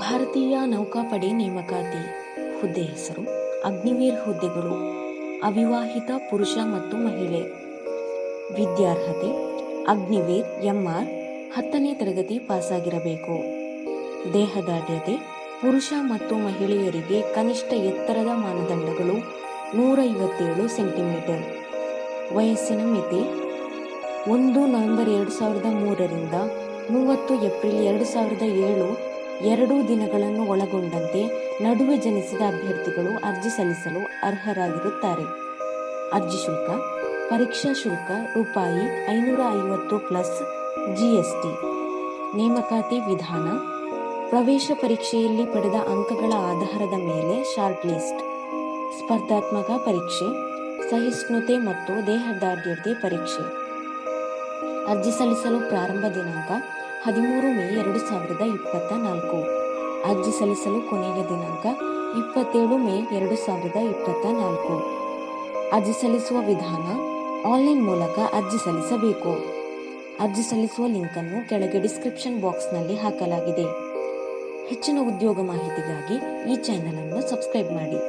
ಭಾರತೀಯ ನೌಕಾಪಡೆ ನೇಮಕಾತಿ ಹುದ್ದೆ ಹೆಸರು ಅಗ್ನಿವೀರ್ ಹುದ್ದೆಗಳು. ಅವಿವಾಹಿತ ಪುರುಷ ಮತ್ತು ಮಹಿಳೆ. ವಿದ್ಯಾರ್ಹತೆ ಅಗ್ನಿವೀರ್ ಎಂಆರ್ 10ನೇ ತರಗತಿ ಪಾಸಾಗಿರಬೇಕು. ದೇಹದಾಢ್ಯತೆ ಪುರುಷ ಮತ್ತು ಮಹಿಳೆಯರಿಗೆ ಕನಿಷ್ಠ ಎತ್ತರದ ಮಾನದಂಡಗಳು 157 ಸೆಂಟಿಮೀಟರ್. ವಯಸ್ಸಿನ ಮಿತಿ 1 ನವೆಂಬರ್ 2003 ರಿಂದ 30 ಏಪ್ರಿಲ್ 2007 2 ದಿನಗಳನ್ನು ಒಳಗೊಂಡಂತೆ ನಡುವೆ ಜನಿಸಿದ ಅಭ್ಯರ್ಥಿಗಳು ಅರ್ಜಿ ಸಲ್ಲಿಸಲು ಅರ್ಹರಾಗಿರುತ್ತಾರೆ. ಅರ್ಜಿ ಶುಲ್ಕ ಪರೀಕ್ಷಾ ಶುಲ್ಕ ರೂಪಾಯಿ 550 ಪ್ಲಸ್ ಜಿಎಸ್ಟಿ. ನೇಮಕಾತಿ ವಿಧಾನ ಪ್ರವೇಶ ಪರೀಕ್ಷೆಯಲ್ಲಿ ಪಡೆದ ಅಂಕಗಳ ಆಧಾರದ ಮೇಲೆ ಶಾರ್ಟ್ ಲಿಸ್ಟ್. ಸ್ಪರ್ಧಾತ್ಮಕ ಪರೀಕ್ಷೆ, ಸಹಿಷ್ಣುತೆ ಮತ್ತು ದೇಹದಾಢ್ಯತೆ ಪರೀಕ್ಷೆ. ಅರ್ಜಿ ಸಲ್ಲಿಸಲು ಪ್ರಾರಂಭ ದಿನಾಂಕ 13 ಮೇ 2024. ಅರ್ಜಿ ಸಲ್ಲಿಸಲು ಕೊನೆಯ ದಿನಾಂಕ 27 ಮೇ 2024. ಅರ್ಜಿ ಸಲ್ಲಿಸುವ ವಿಧಾನ ಆನ್ಲೈನ್ ಮೂಲಕ ಅರ್ಜಿ ಸಲ್ಲಿಸಬೇಕು. ಅರ್ಜಿ ಸಲ್ಲಿಸುವ ಲಿಂಕನ್ನು ಕೆಳಗೆ ಡಿಸ್ಕ್ರಿಪ್ಷನ್ ಬಾಕ್ಸ್ನಲ್ಲಿ ಹಾಕಲಾಗಿದೆ. ಹೆಚ್ಚಿನ ಉದ್ಯೋಗ ಮಾಹಿತಿಗಾಗಿ ಈ ಚಾನೆಲ್ ಅನ್ನು ಸಬ್ಸ್ಕ್ರೈಬ್ ಮಾಡಿ.